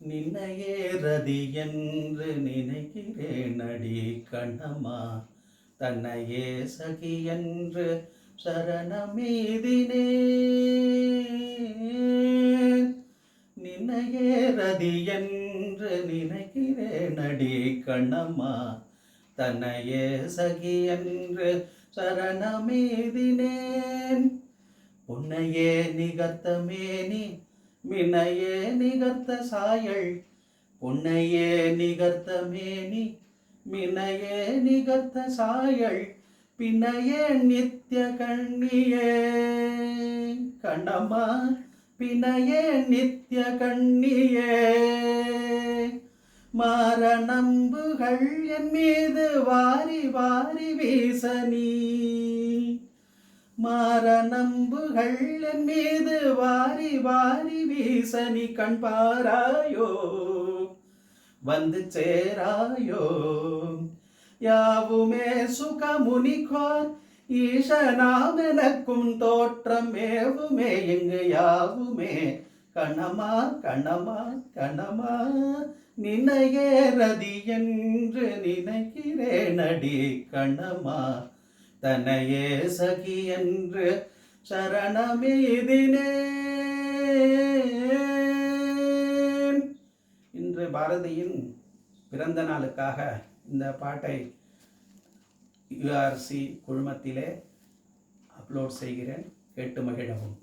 நின்னையே ரதி என்று நினைக்கிறேன் அடி கண்ணம்மா, தன்னையே சகி என்று சரணமீதினேன். நின்னையே ரதி என்று நினைக்கிறேன் அடி கண்ணம்மா, தன்னையே சகி என்று சரணமீதினேன். உன்னையே நிகர்த்த மேனி மின்னையே நிகர்த்த சாயல், உன்னையே நிகர்த்த மேனி மின்னையே நிகர்த்த சாயல், பின்னையே நித்திய கண்ணியே கண்ணம்மா, பின்னையே நித்திய கண்ணியே. மாரணம்புகள் என் மீது வாரி வாரி வீச நீ, மாரணம்புகள் என் மீது வாரி வாரி வீச நீ கண் பாராயோ, வந்து சேராயோ. யாவுமே சுகமுனிக்கோர் ஈசனாம் எனக்கும் தோற்றம் மேவுமே இங்கு யாவுமே கண்ணம்மா கண்ணம்மா கண்ணம்மா. நினையே ரதி என்று நினைக்கிறேன் அடி கண்ணம்மா, தன்னையே சகி என்று சரணமீதினேன். இன்று பாரதியின் பிறந்த நாளுக்காக இந்த பாட்டை URC குழுமத்திலே அப்லோட் செய்கிறேன். கேட்டு மகிழவும்.